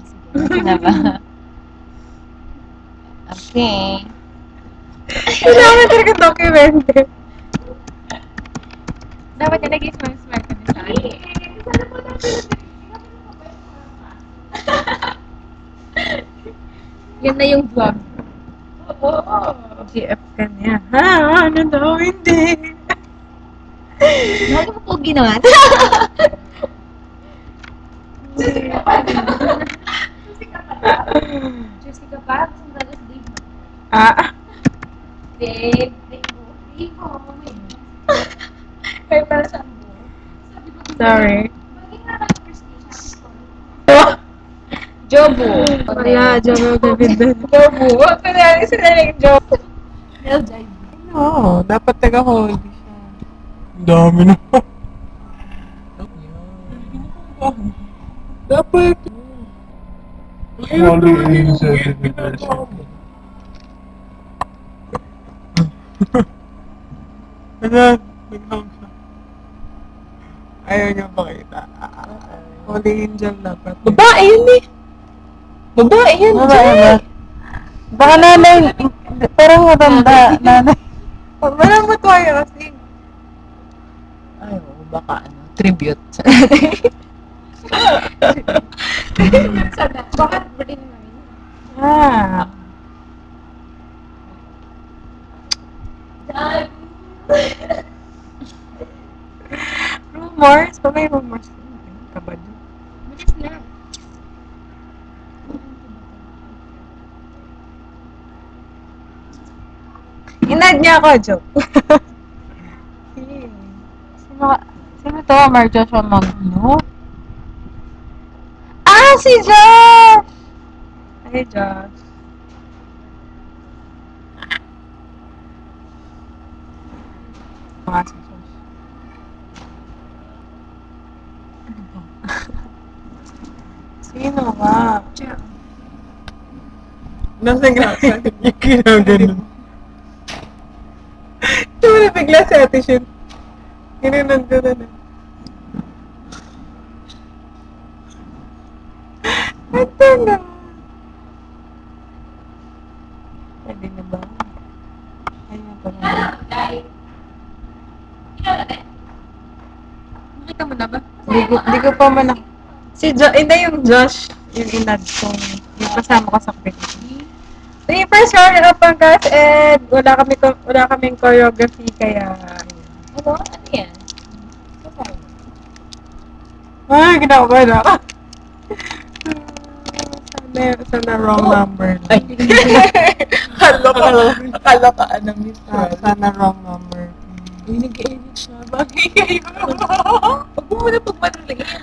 sige. Sige na ba? Okay. Kailangan talaga documented. Dapat yung nag-smile-smile ka din sa akin. Yan na yung vlog. Oo. GF ka niya. Ha? Ano daw? Hindi. Lagi mo po ginawa. Juicy ka pa? Gusto mo talaga sa Dave mo? Ah. Dave mo. Dave mo. Kaya para saan mo? Sabi ko, Sorry. bagay nga kayo prestige. Jobu. Wala, Jobo David. Jobu. Huwag ka na isa na lang Jobu. Mel Jive. Oo, dapat taga-holy siya. Ang dami na. Dapat. Holy in certification. Ano? Biglang siya. Ayaw niya pakita. Holy angel dapat. Babae yun eh. Babae yun. Babae ba? Baka nanay, parang matanda. Nanay. Walang matwaya kasi. Ay, baka ano, tribute. Sana, bakit birthday ni Mami? Ah. Rumors? Pa may rumors? Kabad. Bilis na. Inad niya ako, joke. Sino to? Marjo siya Magno? Ah, si Josh! Hey, Josh. Si Josh. Ano ba? Sino ba? Nasa grasa. Yung ginaganon. Ito mo na bigla si Ate Shin. Ginanon ko na. Ito na. Pwede na ba? Ayun pa na. Nakita mo na ba? Hindi ko pa man si hindi yung Josh, yung inad ko. Yung kasama ko sa picture. So, yung first round up ang guys, and wala kaming choreography, kaya Ano? Ano yan? ay, ginawa na ako. Sana wrong number. Ay. Akala ka ano, Miss Sana wrong number. Ay, nag-edit siya. Bagay kayo. Huwag mo muna pagmadaliin.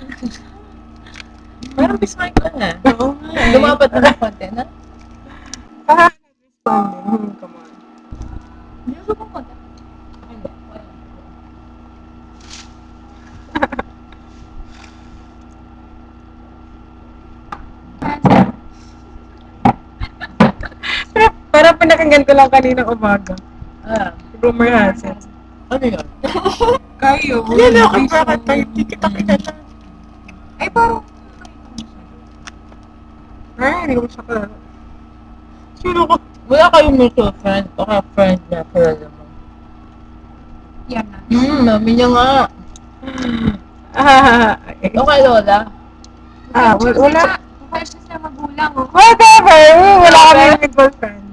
Parang bismarck lang ah. Oo nga eh. Lumapat na ng konti, na? Ah, come on. Hindi ako pang konti. Hindi. Parang pinakinggan ko lang kaninang umaga. Ah. Rumor has it. Ano yun? Kayo. Yan ako, bakit tayo hindi kita kilala? Ay, parang Ay, hindi ko siya kilala. Sino ko? wala kayong mutual friend o kaya friend na kilala mo. Yan na. Mami niya nga. Eh. O kay Lola. Wala. Kaya siya sa magulang. Whatever! Wala kami mutual friend.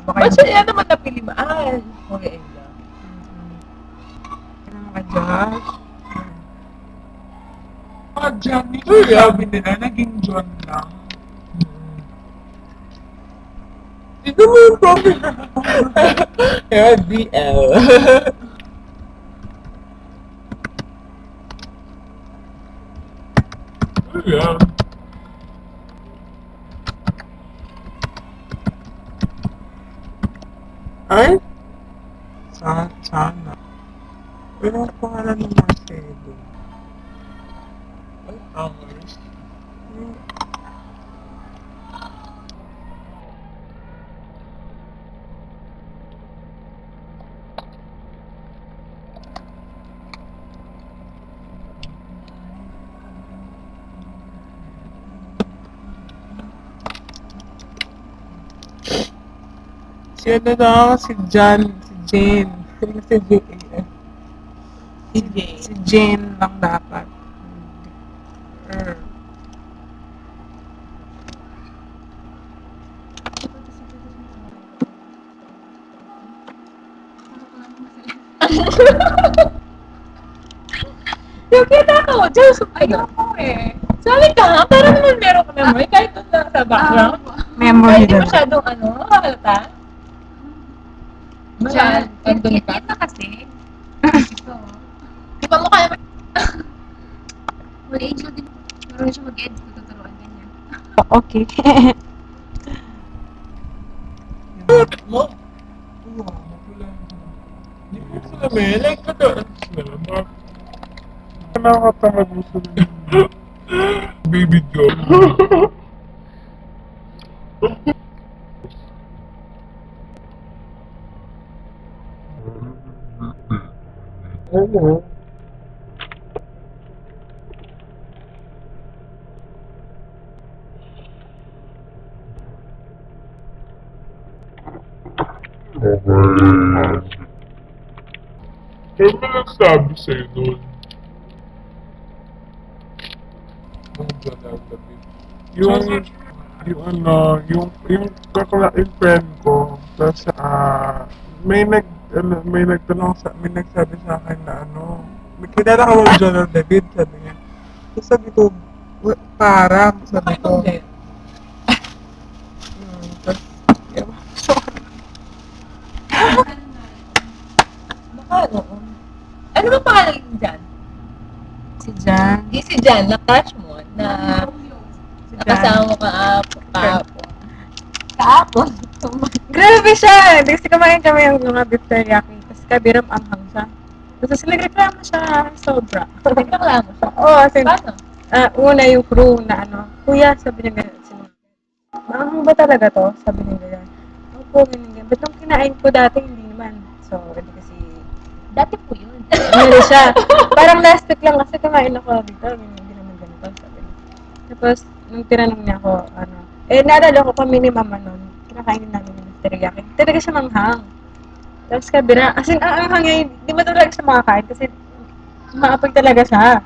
Ba't siya yan naman napili mo? Ah, okay, Ella. Ano mga Josh? John, ito sabi nila, naging John lang. Ito mo yung problem. Kaya DL. Yeah. Ay? Sana. Ano ang pangalan ng Marcelo? Ay, hours. Si ano na ako, si John, si Jane. Si Jane. Si Jay. Si Jane lang dapat. Yung kita ko, Diyos, ayoko eh. Sabi ka nga, parang naman meron ka memory, kahit doon lang sa background. Memory Kahit di daw. masyadong makalata. Diyan, Andun ka. kita kasi. Ito. Di ba mo kaya wala age din. Marunong siya mag-edit kung tuturuan ganyan. Okay. Mo? Oo, wala. Hindi ko sila may, like, kataan sila. Nakakatamad mo sila. Baby doll. Oo. Kaya ba nagsabi sa'yo doon? Yung ano, yung kakala, yung friend ko, tapos may nagtanong may nagsabi sa akin na ano, may kilala ka ba Jonah David, sabi niya. Tapos sabi ko, parang, sabi ko, Hindi. tapos, Baka ano. Ano ba pangalan yung Jan? Si Jan. Di si Jan, na crush mo, na Si nakasama mo kahapon. Kahapon? Grabe siya! Hindi kasi kumain kami yung mga beef teriyaki. Tapos kabiram anghang siya. Tapos nagreklamo siya sobra. Nagreklamo siya. Oo, kasi Paano? una yung crew na ano, kuya, sabi niya ganyan. Maanghang ba talaga to? Sabi niya ganyan. Opo, ganyan ganyan. Ba't nung kinain ko dati, hindi naman. So, hindi kasi, Dati po yun. ano siya. Parang last week lang kasi kumain ako dito. Hindi naman ganito, sabi niya. Tapos, nung tinanong niya ako, ano, naalala ko kami ni mama nun, kinakainin namin yung teriyaki. Talaga siya manghang. Tapos kabira, as in, ang hangin, di mo talaga siya makakain kasi maapag talaga siya.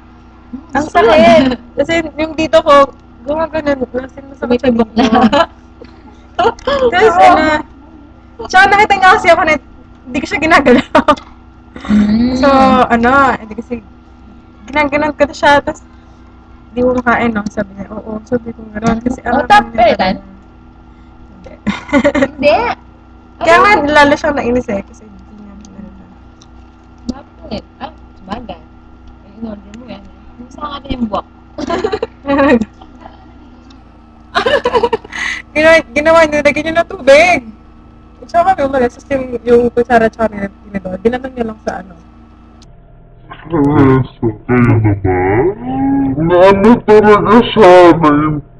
Ang sakit. Kasi yung dito ko, gumaganon. Kasi masakit sa Tumitibok dito. na. Tapos, tsaka nakita niya kasi ako na hindi ko siya ginagalaw. So, hindi kasi ginaganon ko na siya. Tapos, di mo makain, no? Sabi niya, oo. Sabi ko gano'n. Kasi Oh, ang top hangin niya pelitan? talaga. Hindi. Hindi. Kaya nga, lalo siyang nainis eh. Kasi hindi niya ginagawa. Bakit? Sabagay. In-order mo yan. Yung sa akin yung buwak. Ginawa niya, lagyan niya na tubig. Tsaka kami umalis, tapos yung kutsara tsaka tinidor, dinatang niya lang sa ano. So, kayo naman? Na ano talaga siya,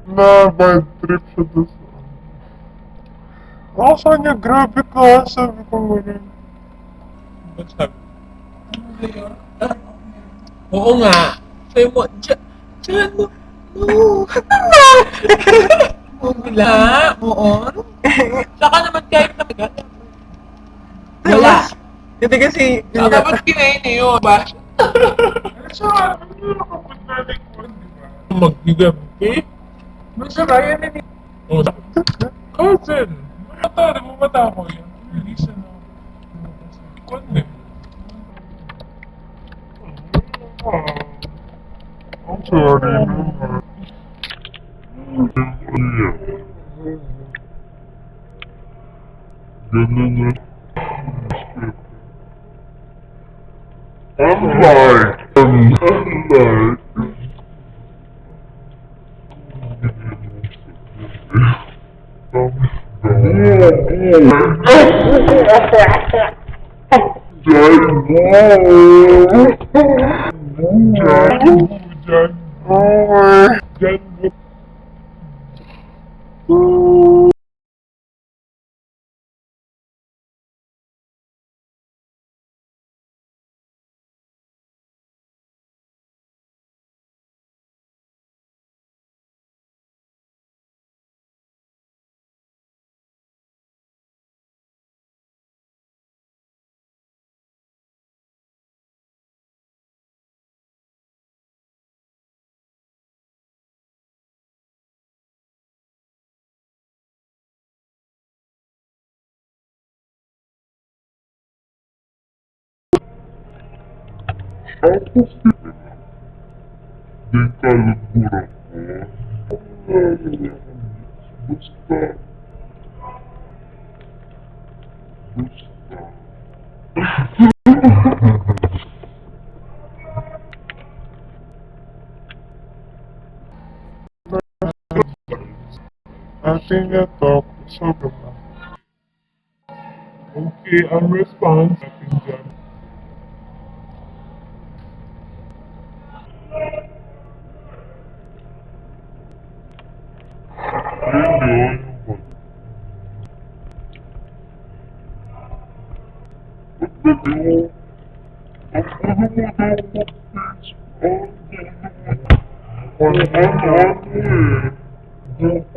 na bad trip siya doon sa... Asa niya, grabe ka, sabi ko gano'n. Ba't sabi? Oo nga. Sabi mo, Diyan mo, no. Wala, oo. Saka naman kahit na wala. Hindi kasi, Dapat kinain niyo, ba? Saka, ano nakapuntanin ko, di ba? Maghigabi? Masarayan na ni... Oh, cousin! Mamata ko yan. Release na. Kone. I'm sorry naman. Ganun na. Unlike. Diyan. Tapos di kalagura ko. Basta. Ating talk sa baba. Okay, ang response natin dyan. Yun.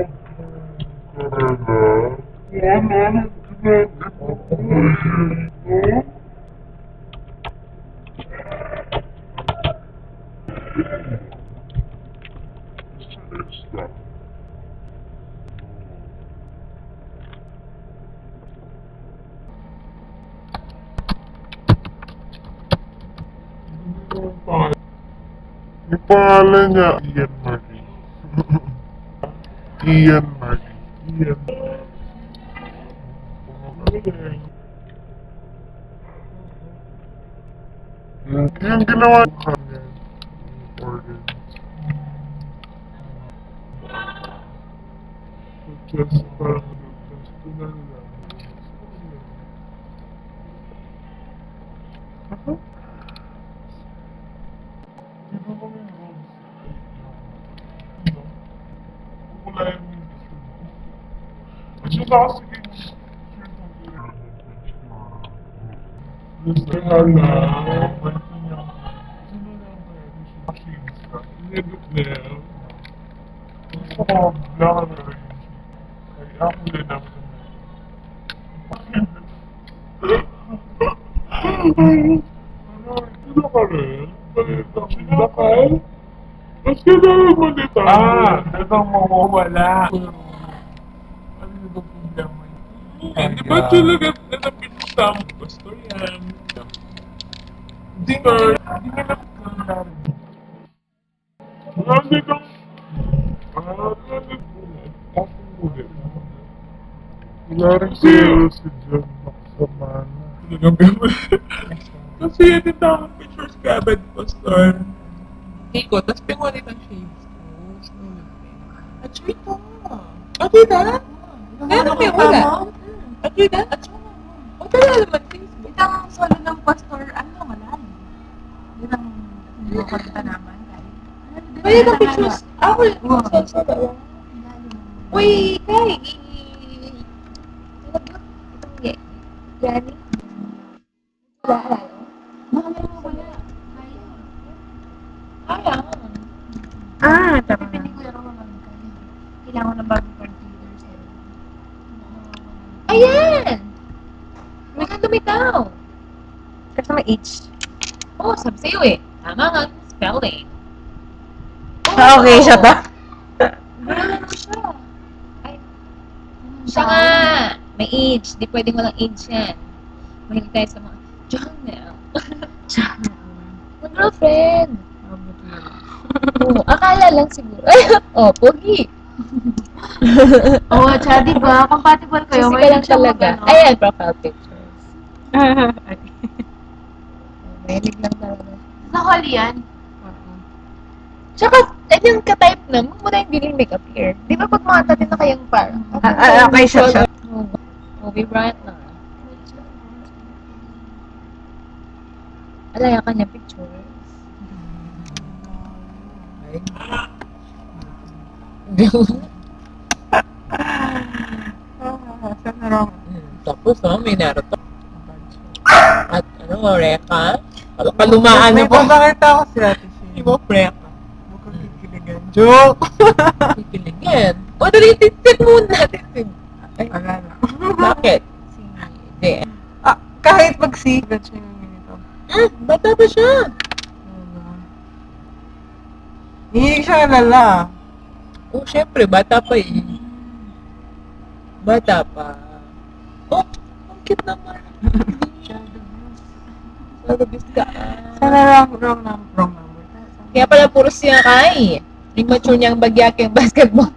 Yung pangalan niya, Ian Marie. Ian Marie. Ian. Yung ginawa ko kanya, organ. So just parang just to na lang. Dito mo yung rules. Wala yung at saka sige, gusto nga na, gusto ko blanka na rin. Ay, ako din naman. Sino ka rin? Sino ka rin? Mas kailangan mo dito. Dito mawawala. Ano yung problema yun? Di ba talaga nanapit mo sa mo? Pastor yan. Hindi nga lang. Marami kang... Wala rin pero si John makasama na. Talagang gawin. Kasi yan yung tamang pictures ka agad, Pastor. Hindi ko, tapos pingulit ang shades ko. At sure ito. At yun na? Meron may wala. At yun na? At sure na. O talaga naman Facebook. Ito ang solo ng pastor, ano, wala. Yun ang makakita naman. Pwede na pictures. Ako, sa bawang. Uy, Kai. Yani? Wala. Baka meron ko wala. Kaya. Tama na. Piniguro ko naman kayo. Kailangan ng bagong computers. Ayan! May nga lumitaw. Kasi may H. Oo, sabi sa'yo eh. Tama nga ang spelling. Okay, siya ba? Wala mo siya. Ay. Siya nga! May age. Di pwedeng walang age yan. Mahilig tayo sa mga Jonel. Mag-girlfriend. Oo, akala lang siguro. Oh, pogi. Oo, tsaka diba, compatible kayo. Kasi ka lang talaga. Ayan, profile pictures. Mahilig lang talaga. Sa hall yan. Tsaka, yung ka-type na, huwag mo na yung dealing makeup here. Di ba pag mga tatin na kayang parang? Okay, siya. Movie bright na. Alaya ka niya pictures. Saan na raw? Tapos, may Naruto. At Reka. Kalumaan na May po. babakita ako si Ate Shane. Hindi mo, Reka. Mukhang kikiligan. Joke! Kikiligin. O, dali, tit muna natin. Ay, Wala na. bakit? Hindi. Kahit mag-secret siya yung ganito. Bata pa siya. Hihilig siya lala. Oh, syempre, bata pa eh. Bata pa. Oh, ang cute naman. Nagabis ka. Sana wrong number. Kaya pala puro siya kay. Immature niyang bagyak yung basketball.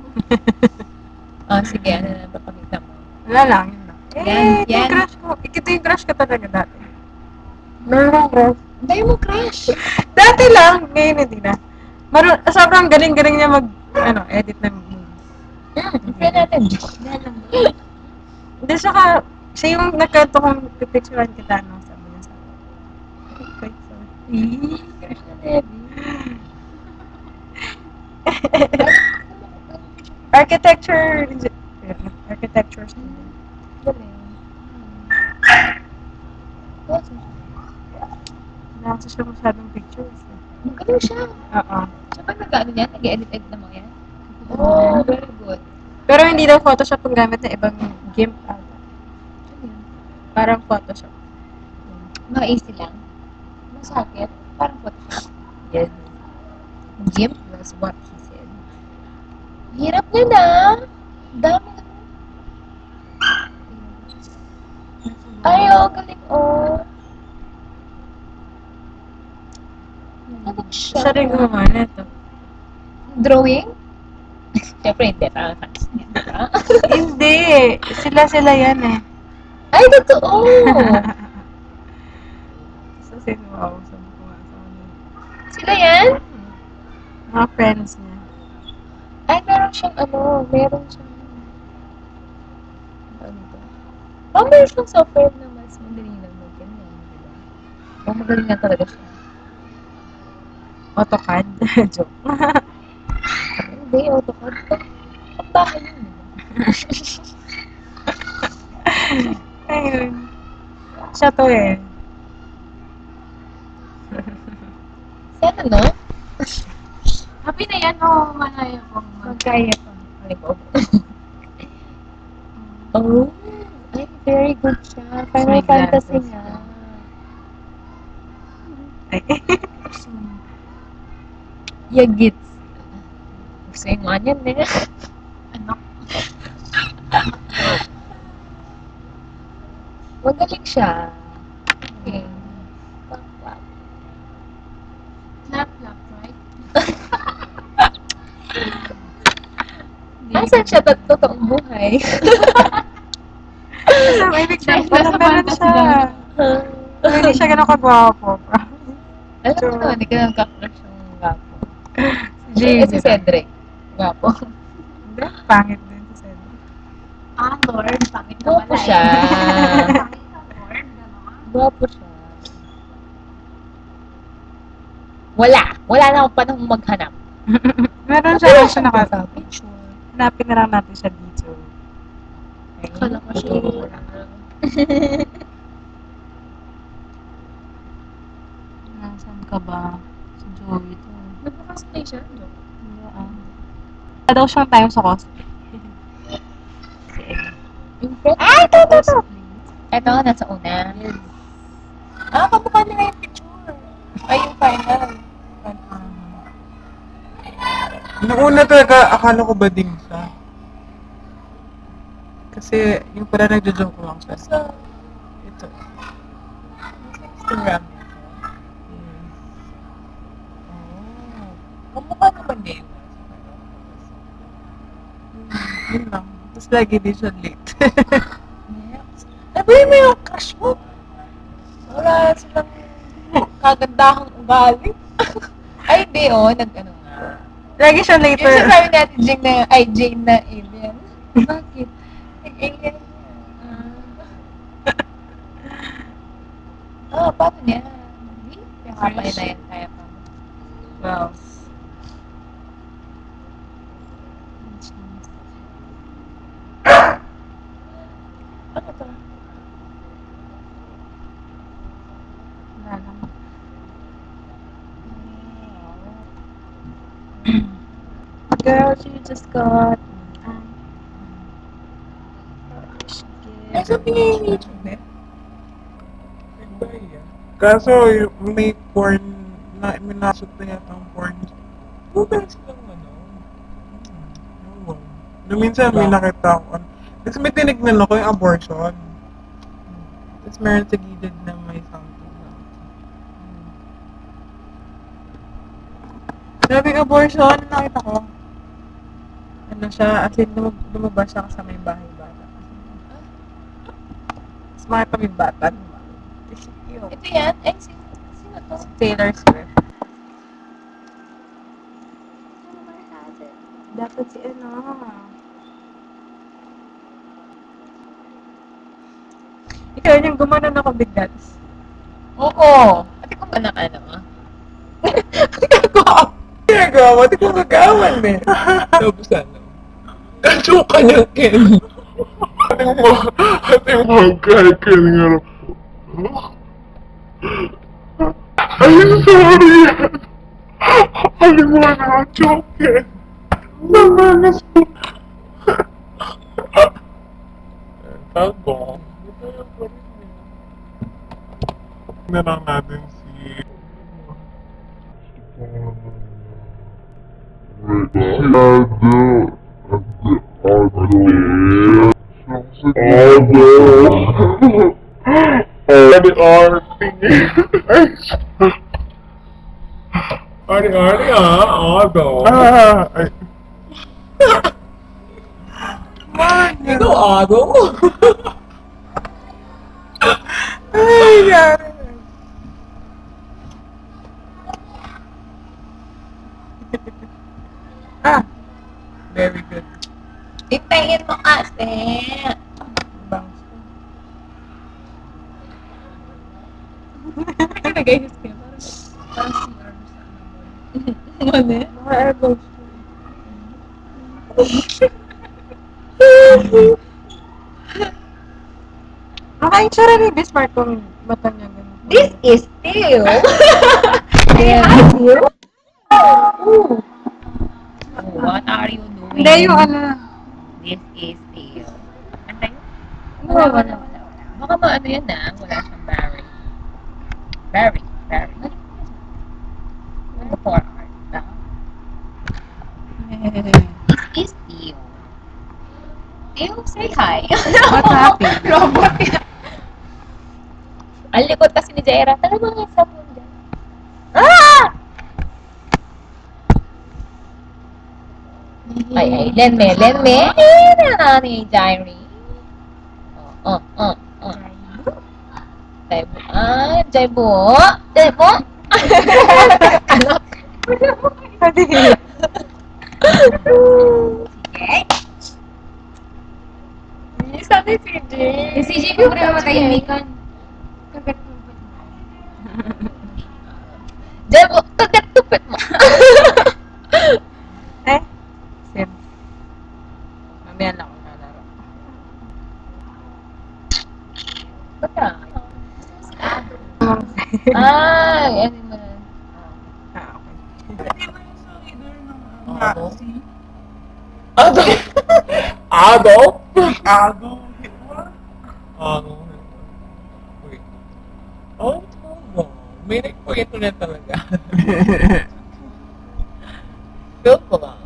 Sige, ano na papakita mo? Wala lang, yun lang. Yan, Ito yung yan. crush ko. Ito yung crush ko talaga dati. Meron crush. Dahil mo crush. Dati lang, ngayon hindi na. Sobrang galing-galing niya edit ng movies. Friend natin. Hindi, saka, siya yung nagkanto kong pipicturean kita, no? Sabi niya sa akin. Wait, sorry. Crush na Debbie. Architecture student. Galing. Wala kasi siya masyadong pictures. Eh. Magaling siya. Oo. Siya ba nag-ano yan? Nag-edit na mga yan? Oh, very good. Pero hindi daw Photoshop ang gamit na ibang GIMP ata. Parang Photoshop. Mga easy lang. Masakit. Parang Photoshop. Yes. Gimp was what he said. Hirap niya na. Dami na. Ay, galing Galing siya. Siya rin gumawa nito. Drawing? Siyempre, hindi. Parang fans niya. diba? Hindi. Sila yan eh. Ay, totoo! So, sino ako sa mga sa kanila? Sila yan? Mga friends niya. Ay, meron siyang meron siyang meron siyang software na mas madali lang ganyan, di ba? Magaling na talaga siya. AutoCAD. Joke. Hindi, AutoCAD to. Pagtahan yun. Ayun. Siya to eh. Sana, no? Happy na yan, malaya pong Magkaya pa. Ay, po. Oh, ay, very good siya. Final May Fantasy glasses. nga. Ay. Yagits. Gusto yung mga yan, eh. Ano? Magaling siya. Okay. Clap, right? Nasaan siya totoong buhay? May picture. Wala meron siya. Hindi siya ganun kagwapo. Alam mo naman, hindi ka nang kakrush ng gapo. Jay, Si Cedric. Gapo. Hindi, pangit din si Cedric. Lord, pangit na Gapo siya. Pangit na, Lord. Gano'n. Gapo siya. Wala na akong panahong maghanap. Meron siya siya Picture. Hanapin na lang natin siya dito. Akala ko siya yung Nasaan ka ba? Si Joey to. Nagpa-cosplay siya. Hindi Wala daw siyang time sa cosplay. Yung friend. Ay, ito. Ito, nasa una. kamukha nila yung picture. Ay, yung final. Noong una talaga, akala ko bading siya. Kasi yung pala nagjo-joke lang siya. Sa Ito. Instagram. Kamukha naman din. Yun lang. Tapos lagi din siya late. Sabi mo yung crush mo. Wala silang kagandahang ugali. Ay, hindi, nag-ano nga. Lagi siya Yung later. sinasabi natin, Jane na alien. Bakit? Nag-alien niya. Paano niya? Hindi. Kapay na yan, kaya pa. Wow. Ano to? Wala lang. Girl, you just got... Ay, sabi niya yung YouTube eh. Kaso yung may porn na minasok na yata ang porn. Google silang ano. Ewan. Nung minsan may nakita ako. Kasi may tinignan ako yung abortion. Tapos meron sa gilid na may something. Sabi abortion, nakita ko. Ano siya, as in lumabas siya kasama yung bahay bata. Mas makita mo yung bata. Ito yan? Ay, sino to? Taylor Swift. Dapat si ano. Ikaw yung gumanon ako bigla. Oo. Ate ko ba na ano? Ginagawa mo, di ko magawan eh. Tapos ano? Kachuka niya, Ken. Ating mo, kay Ken nga. I'm sorry. Aling mo na, choke. Namanas ko. Tago. Na lang natin si... Ari-ari Ado. Ay. Man, ikaw Ado? Ay, yari. Very good. Tintayin mo kasi. Bounce. Nag-ayos ka. Parang CR sa ano. Ano? Mga elbows. Nakaitsura ni Bismarck kung mata niya ganun. This is still. I have you. Oh, what are you doing? Hindi yung ano. This is still. Ano tayo? Wala. Baka maano yan na. Wala siyang Barry. Barry. Ano for art? This is still. Still, say hi. What's happening? Robot yan. Ang likod kasi ni Jaira. Tara mga isa mo dyan. Ah! Ay, Lenme. Ayan ni Jairi. Oh. Jaibo. Jaibo. Ano? Pwede. Sige. Sabi si CJ. Si CJ ko rin matahimikan. Jaibo, kagat-tupit mo. Sim. Mamaya lang ako nalaro. Bata. Ay, ano mo na. Okay. Pwede mo yung sa leader ng Ado? Ado? Ado? Ado? Ado? Wait. Oh, tama. May nagkwento na talaga. Feel ko lang.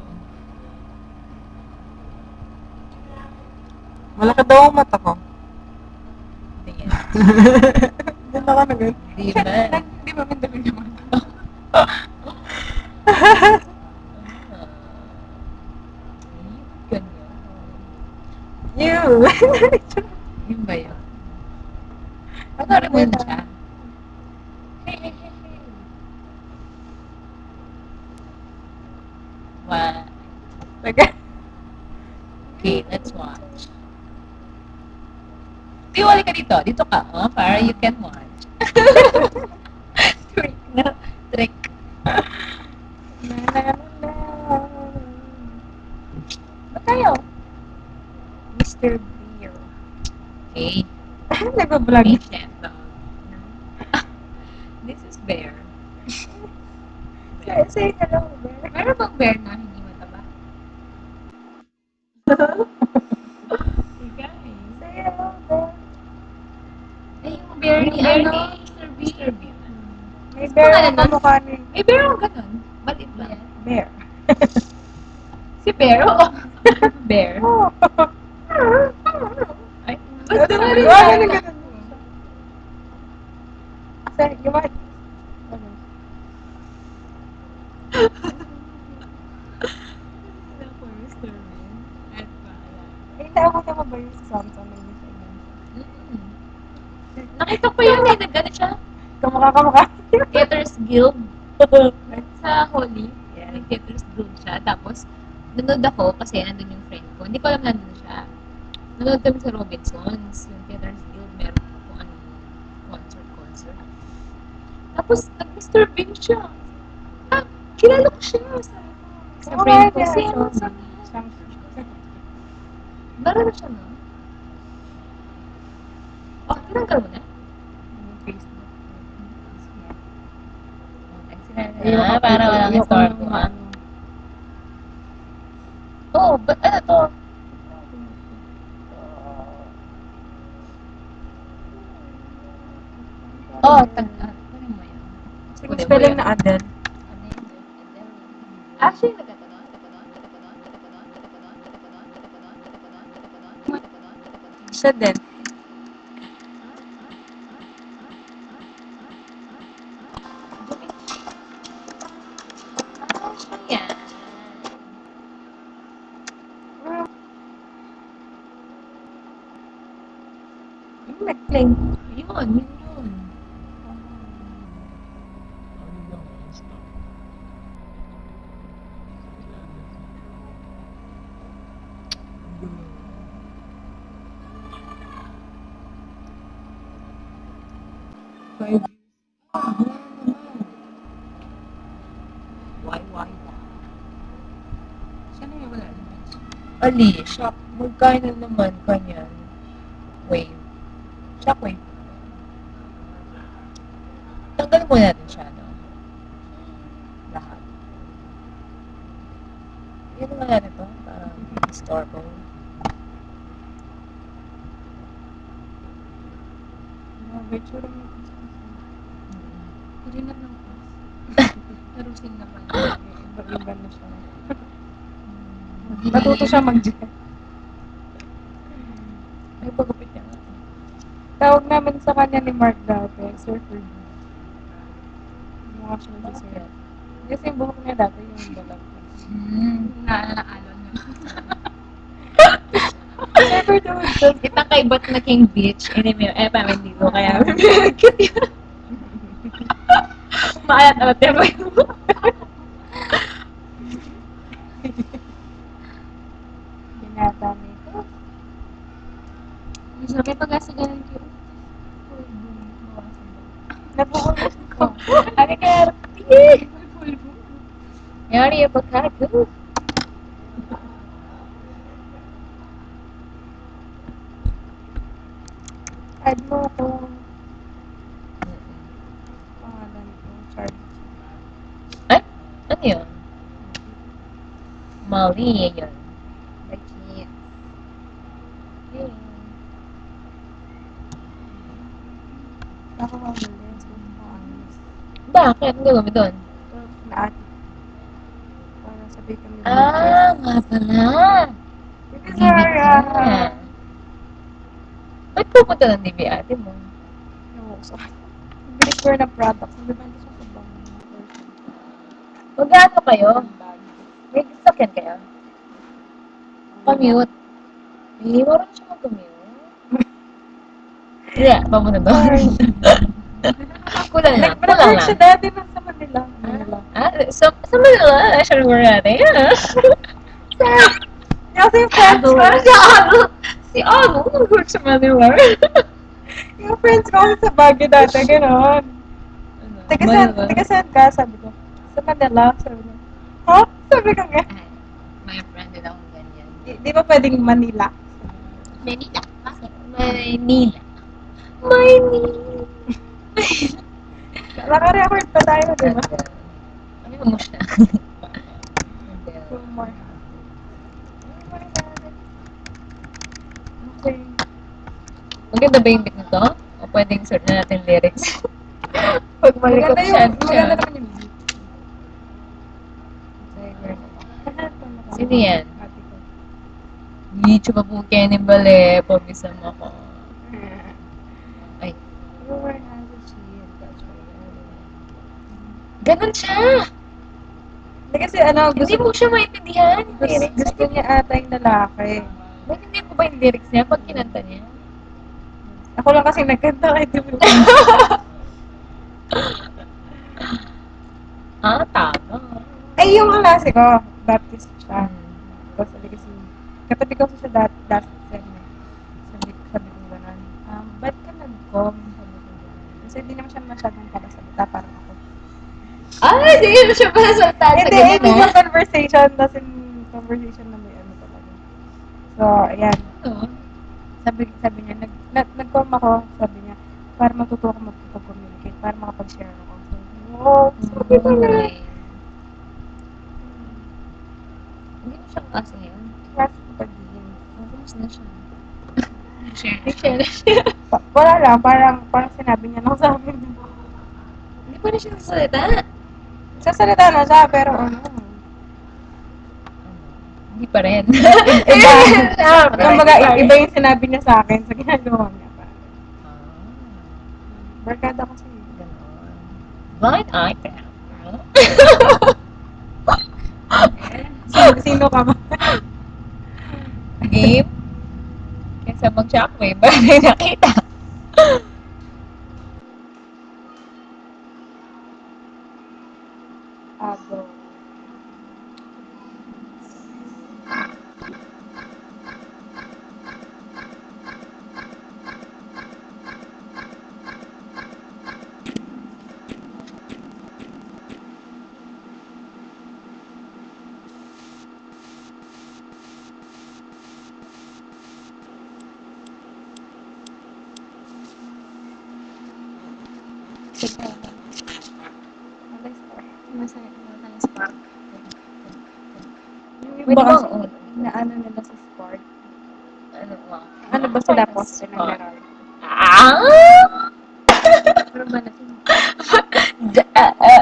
Malaki daw ang mata ko. Tingin. Hindi na ka na ganun. Di man. Hindi ba mandali naman? Ganyan. You! Yun ba yun? Ano rin mo yun siya? One. Taga. Okay, let's watch. Tiwali ka dito. Dito ka, para you can watch. Trick na. Trick. Ba tayo? Mr. Beer. Okay. Nag-vlog. Patient dog. This is bear. Say hello, Bear. Meron bang bear na hindi mataba? Sige. Say hello, Bear. Ay, yung bear ni ano? Mr. Bear. May bear Pangalan ang nun? mukha ni May bear ang ganun. Balit ba yan? Bear. Si bear, oo. Bear. Ay, basta na rin. Wala na ganun. Say, you might. Ako, Mr. Bean. At bahala. Eh, naabutan mo ba yung sa Samsung na Miss Mm. Nakita ko yun eh, nag-ano siya? Kamukha. Theaters Guild. Sa Holy. May Theaters Guild siya. Tapos, nanood ako kasi nandun yung friend ko. Hindi ko alam nandun siya. Nanood kami sa Robinsons. Yung Theaters Guild, meron kung anong concert. Tapos, nag-Mr. Bean siya. Ah, kilala ko siya. Sa friend ko. Si ano, Samsung. Bara na siya, no? Oh, tinanggal mo na? Yung Facebook. Ah, para walang store ko. Oo, ba't ano to? Oh, ano mo yun? Sige, spelling na Adele. Actually, Siya din. yan. Yung nag-play. Yun, yun. Why? Siya na yung wala naman. Ali, shock. Magkano naman kanyan? Wave. Shockwave. Tanggalin mo natin siya, no? Lahat. Yan naman natin ito. Parang storable. Virtual mo. Hindi na lang po. Narusin naman. Iba na siya. Natuto siya mag-jet. May pagupit niya nga. Tawag namin sa kanya ni Mark dati, Surfer D. Mukha siya sa surfer. Kasi yung buhok niya dati yung balag. Naalala niyo. Surfer D was just Kita kay Bat na King Beach. Ini mo pamin dito. Kaya pinagkit yun. Maalat-alat yan mo yun. binata nito. Sabi pag-asa ganun yun. Nabuulit ko. Ano kaya? Tingin! Yari yung pagkago. Add mo ko. Pangalan ko. Charlie. Ay? Ano yun? Mali yun. Bakit? Hey. Ako mamali. So, ayos. Bakit? Ang gagawin doon? Naati. Para sabi kami Ah, nga pala. Bibi Zara. Ba't pupunta ng DB ate mo? Ewan ko sa kanya. Bili ko ng products. Nabibenta siya sa bang. Mag-ano kayo? May sasakyan kayo? Commute? Eh, marunong siya mag-commute. Hindi, pamunta doon. Kulang lang. Kulang Nag-work lang. siya dati na sa Manila. Manila. Sa Manila, siya nag-work natin. Kasi yung friends ko. Si Ano, nag-work sa Manila. Yung friends ko sa Baguio dati. Ganon. Taga saan ka? Sabi ko. Sa Manila. Sabi ko. Ha? Sabi ko nga. May friend din akong ganyan. Di ba pwedeng Manila? Manila. Bakit? Manila. Manila. Naka-record pa tayo, di ba? Ano mo siya? Two more. Okay. Maganda ba yung beat nito? O pwedeng search na natin lyrics? Pag malikot siya. Maganda naman yung beat. Sino yan? Ate ko. Yicho pa po Kenny Bale. Pabisam ako. Ay. Everyone has a shield. That's right. Ganun siya! kasi ano, Hindi mo siya maintindihan yung lyrics. gusto niya ata yung lalaki. Hindi mo ba yung lyrics niya pag kinanta niya? Ako lang kasi nagkanta kahit di mo. Tama. Ay, yung klase ko, Baptist siya. Tapos sabi kasi, katabi ko siya dati sabi ko gano'n, ba't ka nag-com? Sabi ko gano'n. Kasi hindi naman siya masyadong pakasalita, parang ako. Ay, sige mo siya pala salita sa Hindi, ganyan, hindi no? yung conversation, kasi conversation na may ano talaga. So, ayan. Oo. Sabi niya, nag-com ako, sabi niya, para matuto ako magkipag-communicate, para makapag-share ako. So, wow, sabi ko na. Hindi mo siyang klase ngayon. Klase ko pag-din. Kumusta na siya? Share. Wala lang, parang sinabi niya lang sa akin. Hindi pa rin siya nasalita. Sasalita na siya, pero ano, Hindi pa rin. iba. Kumbaga, iba yung sinabi niya sa akin sa ginagawa niya. Barkada kasi. Ganon. Bakit iPad? Sino ka ba? Game? Kaysa mag-shockwave, ba na nakita? Ado. Masaya tayong spark. Yung Pwede iba bang kasi, inaano nila sa sport. ano ba? Ano ba sila poste ng meron? Pero ba natin?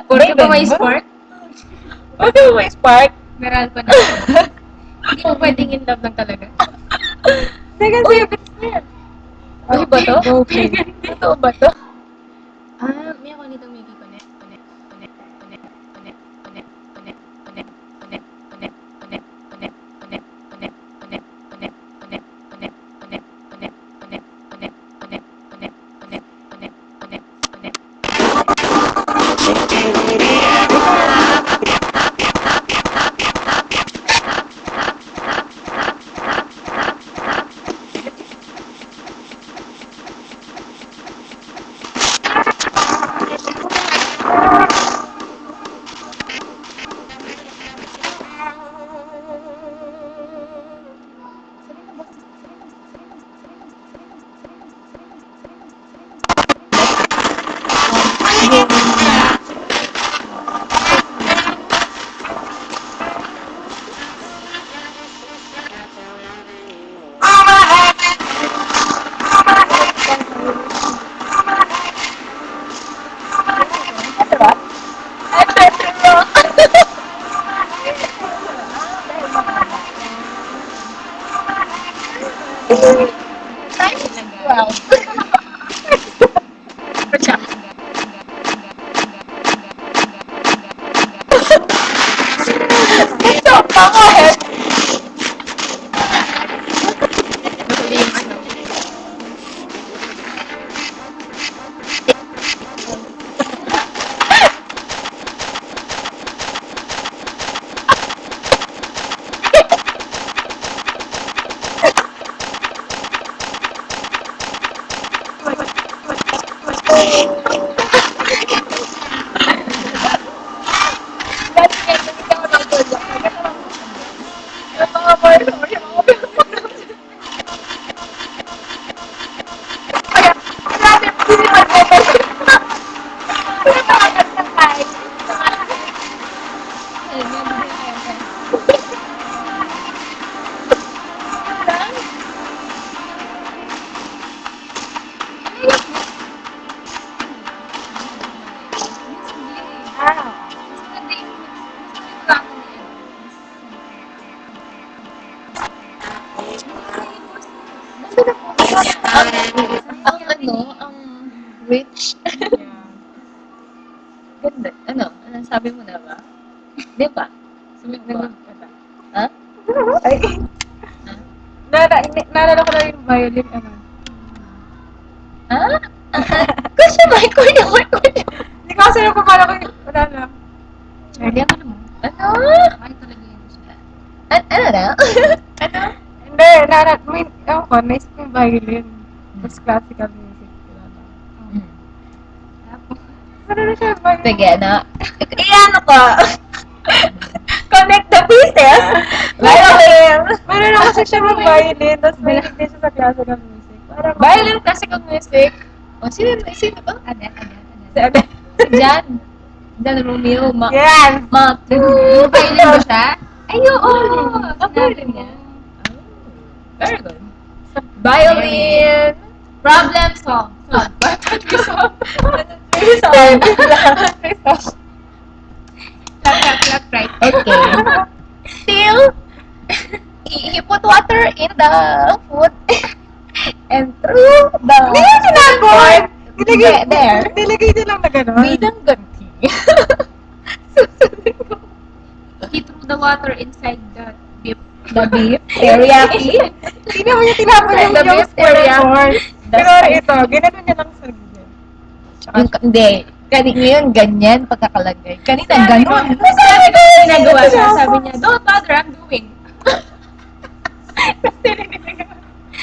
Pwede ba may spark? Pwede ba may spark? Meral pa na. Hindi mo pwedeng in love lang talaga. Hindi kasi, Ano ba to? Okay. Totoo ba to? May ako nitong Mickey Connect. Wow. Ito, pangit! Huli yung ano. Bakit yan? Hindi ka matutulog. Yung mga boys, yung mga boys. Kaya, grabe, hindi mag-boys. Hindi pa agad ng kahit. Ang ano, ang rich. Ganda. Ano? Ano sabi mo na ba? Di ba? Ha? Ay. Naalala ko na yung violin, ano. Ha? Kasi may corny. Hindi ko kasi napapala ko yung, wala lang. Hindi ako naman. Ano? Ay, talaga yun siya. Ano na? Ano? Hindi, ewan ko, naisip ko yung violin. Tapos classical music. Wala lang. Tapos, ano na siya, violin? Sige, ano? Iyan ko. Connect the pieces. Violin. Meron na kasi siya ng violin, tapos mahilig din siya sa classical music. Parang, Violin, classical music. O, sino ba? Si Adele. Si Jan. Jan Romeo. Yes! Violin ba siya? Ay, oo. Sinabi niya. Very good. Violin. Problem solve. Clap, right. Okay. Still, you put water in the food and through the... Hindi yung sinabot! There. Nilagay niya lang na gano'n. Bidang ganti. He threw the water inside the beef. The beef? Teriyaki? Hindi naman yung tinapon yung The beef teriyaki. Pero ito, gano'n niya lang sa gilid. Hindi. Ngayon, ganyan pagkakalagay. Kanina, ganon. Sabi ko, ginagawa siya. Sabi niya, don't bother, I'm doing. Kasi nilinig ako.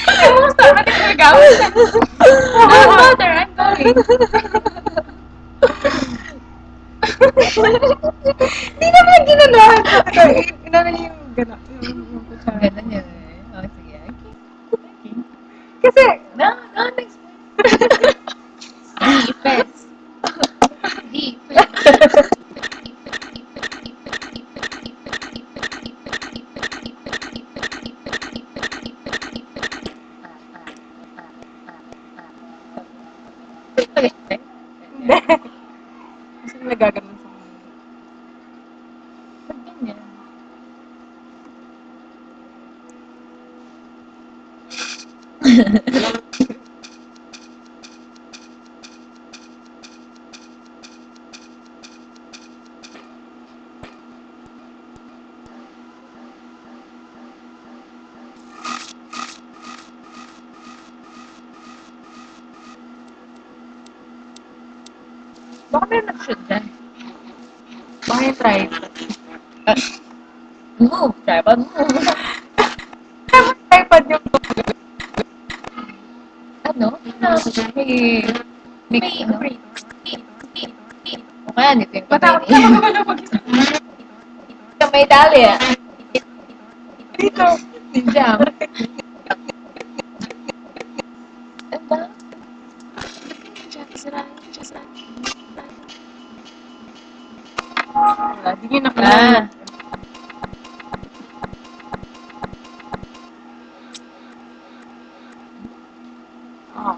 Kamusta? Ba't yung nagawin? Don't bother, I'm going. Hindi naman yung ginanoan. Inano niya yung gano'n. Yung kutsara. Ganon yun eh. Oh, sige. Okay. Kasi, No, next. Defense. hindi. Kasi nagaganon sa mga. Baka may nag-shoot dyan. Baka yung try. Move, tripod move. Tripod yung Ano? May ano? O kaya dito yung matakot kamay na niya. ako na mag-isa. Kamay tali ah. Dito. Jam. Ano ba? Hindi niya na Ah.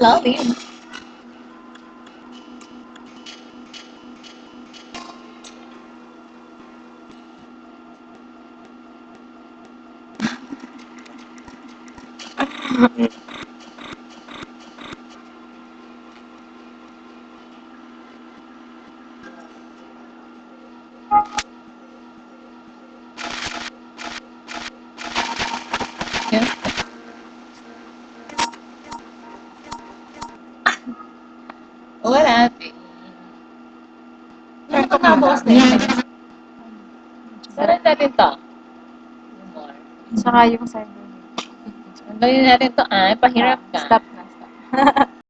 Lalim. Yeah. Wala. Ano pa nabukas na yun? Saran natin to. More. Saka yung cyber. Sandali natin to. Ay, pahirap ka. Stop na, stop.